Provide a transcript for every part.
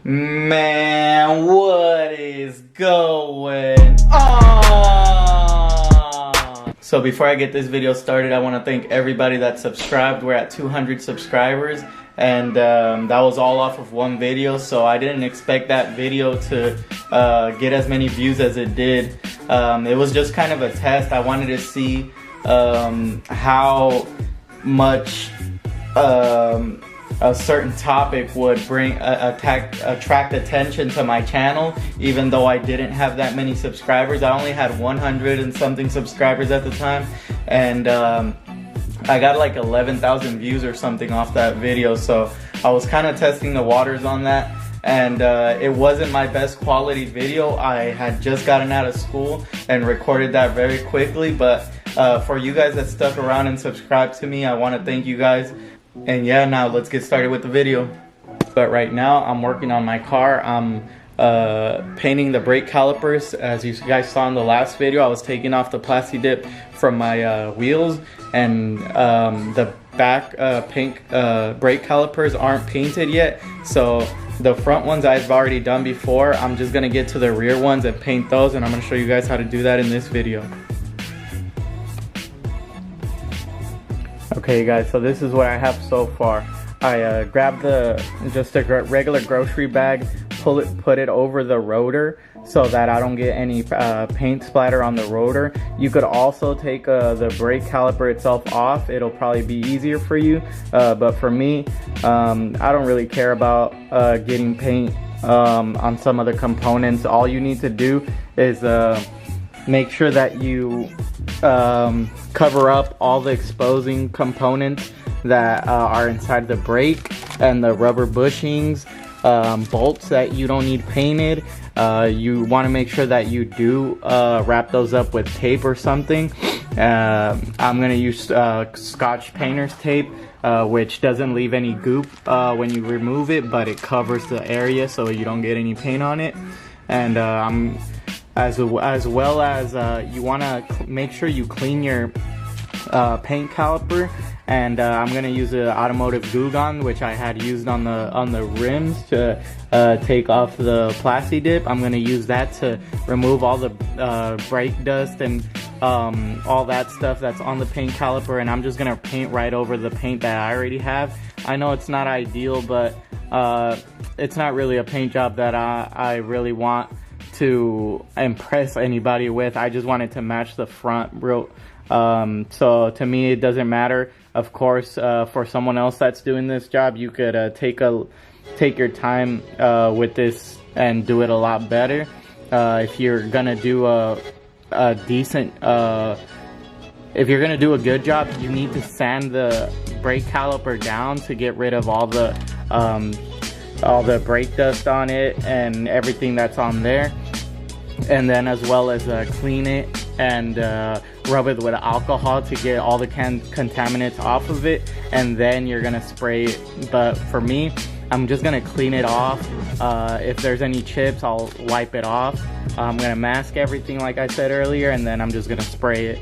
Man, what is going on? So before I get this video started, I want to thank everybody that subscribed. We're at 200 subscribers, and that was all off of one video, so I didn't expect that video to get as many views as it did. It was just kind of a test. I wanted to see how much a certain topic would attract attention to my channel, even though I didn't have that many subscribers. I only had 100 and something subscribers at the time, and I got like 11,000 views or something off that video, so I was kind of testing the waters on that. And it wasn't my best quality video. I had just gotten out of school and recorded that very quickly, but for you guys that stuck around and subscribed to me, I want to thank you guys. And yeah, now let's get started with the video. But right now I'm working on my car. I'm painting the brake calipers. As you guys saw in the last video, I was taking off the plasti dip from my wheels, and the back brake calipers aren't painted yet, so the front ones I've already done before. I'm just gonna get to the rear ones and paint those, and I'm gonna show you guys how to do that in this video. Okay guys, so this is what I have so far. I grabbed just a regular grocery bag, put it over the rotor so that I don't get any paint splatter on the rotor. You could also take the brake caliper itself off. It'll probably be easier for you, but for me, I don't really care about getting paint on some of the components. All you need to do is make sure that you cover up all the exposing components that are inside the brake, and the rubber bushings, bolts that you don't need painted. You want to make sure that you do wrap those up with tape or something. I'm going to use Scotch painter's tape, which doesn't leave any goop when you remove it, but it covers the area so you don't get any paint on it. And as well as you want to make sure you clean your paint caliper. And I'm gonna use an automotive glue gun, which I had used on the rims to take off the plasti dip. I'm gonna use that to remove all the brake dust and all that stuff that's on the paint caliper, and I'm just gonna paint right over the paint that I already have. I know it's not ideal, but it's not really a paint job that I really want to impress anybody with. I just wanted to match the front real. So to me, it doesn't matter. Of course, for someone else that's doing this job, you could take your time with this and do it a lot better. If you're gonna do a decent, if you're gonna do a good job, you need to sand the brake caliper down to get rid of all the brake dust on it and everything that's on there, and then as well as clean it and rub it with alcohol to get all the contaminants off of it, and then you're gonna spray it. But for me, I'm just gonna clean it off. If there's any chips, I'll wipe it off. I'm gonna mask everything like I said earlier, and then I'm just gonna spray it.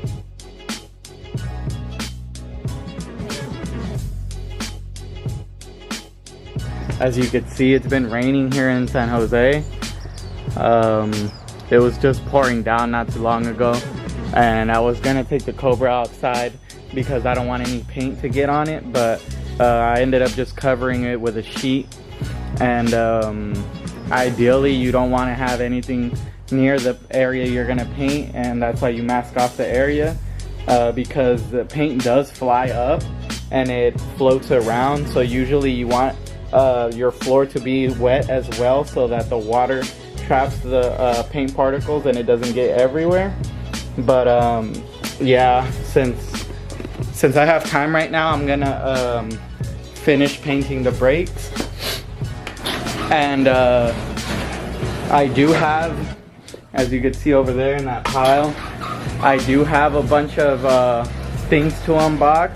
As you can see, it's been raining here in San Jose. It was just pouring down not too long ago, and I was gonna take the Cobra outside because I don't want any paint to get on it, but I ended up just covering it with a sheet. And ideally, you don't want to have anything near the area you're gonna paint, and that's why you mask off the area, because the paint does fly up and it floats around. So usually you want your floor to be wet as well, so that the water traps the paint particles and it doesn't get everywhere. But yeah, since I have time right now, I'm gonna finish painting the brakes. And I do have, as you can see over there in that pile, I do have a bunch of things to unbox.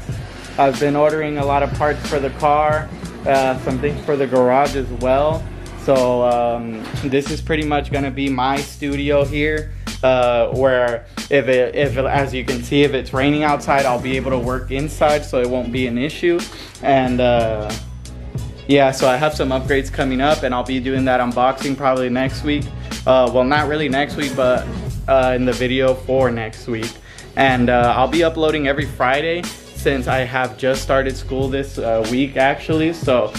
I've been ordering a lot of parts for the car, some things for the garage as well. So this is pretty much gonna be my studio here, where if as you can see, if it's raining outside, I'll be able to work inside, so it won't be an issue. And yeah, so I have some upgrades coming up, and I'll be doing that unboxing probably next week. Well, not really next week, but in the video for next week. And I'll be uploading every Friday since I have just started school this week actually. So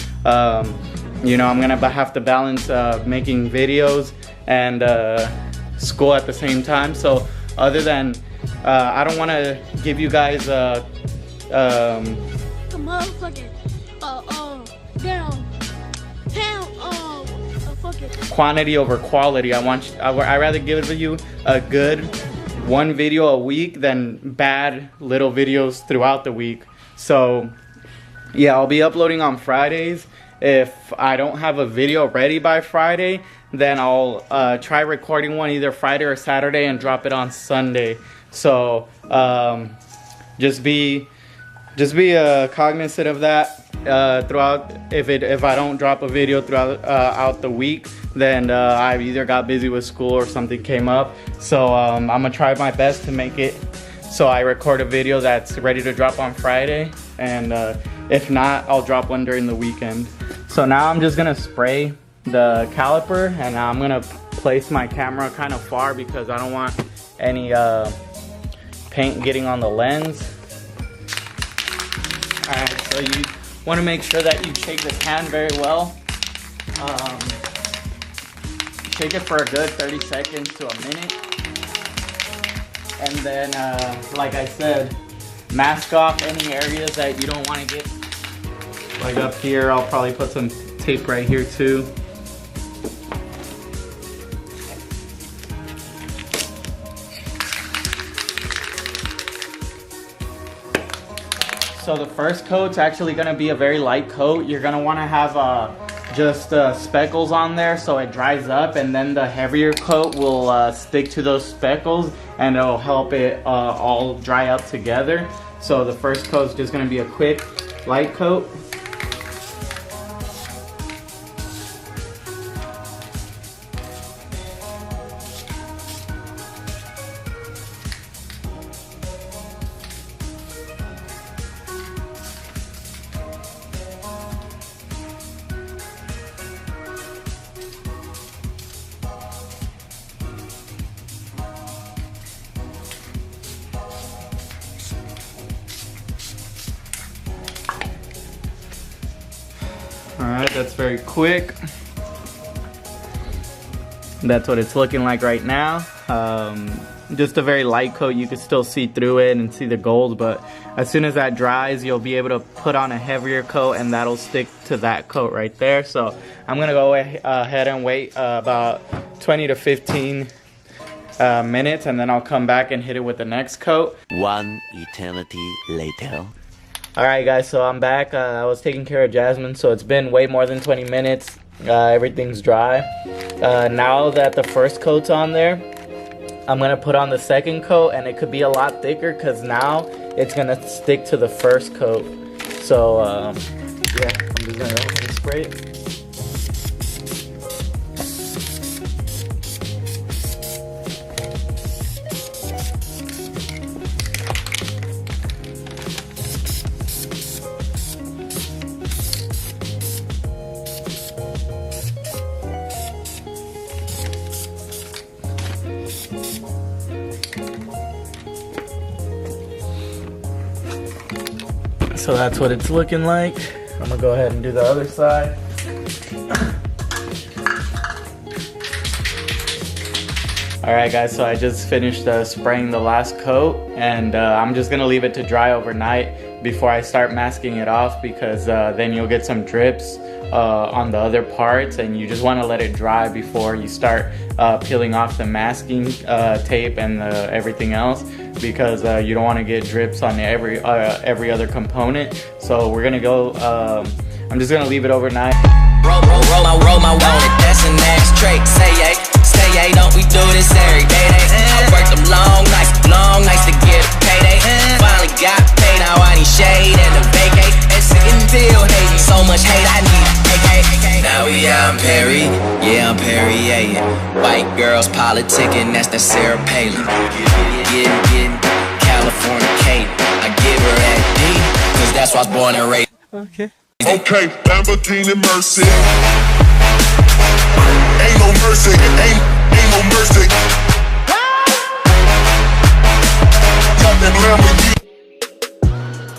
you know, I'm gonna have to balance making videos and school at the same time. So other than I don't want to give you guys quantity over quality. I rather give you a good one video a week than bad little videos throughout the week. So yeah, I'll be uploading on Fridays. If I don't have a video ready by Friday, then I'll try recording one either Friday or Saturday and drop it on Sunday. So just be cognizant of that throughout. If I don't drop a video throughout out the week, then I either got busy with school or something came up. So I'm gonna try my best to make it so I record a video that's ready to drop on Friday, and if not, I'll drop one during the weekend. So now I'm just gonna spray the caliper, and I'm gonna place my camera kind of far because I don't want any paint getting on the lens. Alright, so you want to make sure that you shake the can very well. Shake it for a good 30 seconds to a minute. And then, like I said, mask off any areas that you don't want to get. Like up here, I'll probably put some tape right here too. So the first coat's actually going to be a very light coat. You're going to want to have just speckles on there so it dries up, and then the heavier coat will stick to those speckles and it'll help it all dry up together. So the first coat's just going to be a quick light coat. Alright, that's very quick. That's what it's looking like right now. Just a very light coat. You can still see through it and see the gold, but as soon as that dries, you'll be able to put on a heavier coat and that'll stick to that coat right there. So I'm gonna go ahead and wait about 20 to 15 minutes, and then I'll come back and hit it with the next coat. One eternity later. Alright guys, so I'm back. I was taking care of Jasmine, so it's been way more than 20 minutes. Everything's dry. Now that the first coat's on there, I'm going to put on the second coat, and it could be a lot thicker because now it's going to stick to the first coat. So, yeah, I'm just going to go ahead and spray it. So that's what it's looking like. I'm gonna go ahead and do the other side. Alright guys, so I just finished spraying the last coat, and I'm just gonna leave it to dry overnight before I start masking it off, because then you'll get some drips on the other parts, and you just want to let it dry before you start peeling off the masking tape and everything else, because you don't want to get drips on every other component. So we're gonna go, I'm just gonna leave it overnight. Roll my wallet, that's an ass trait. Say yay, stay yay, don't we do this every day? I worked them long nights to get a payday. Finally got paid, now I need shade and a vacate. And sitting still hating, so much hate I need AK. Now we out in Perry, yeah I'm Perry, yeah. White girls politicking, that's the Sarah Palin. Getting California Kate, I give her that D, cause that's why I was born and raised. Okay. Okay, Lamborghini Mercy. Ain't no mercy, ain't no mercy. Got that Lamborghini.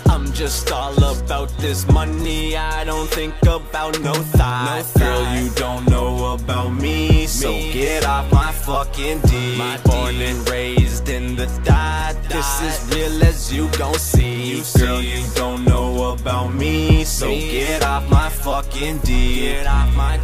I'm just all about this money, I don't think about no thought. Girl, you don't know about me, so get off my fucking D. Born and raised in the dot, this is real as you gon' see. Girl, you don't know about me, so get off my fucking D. Get off my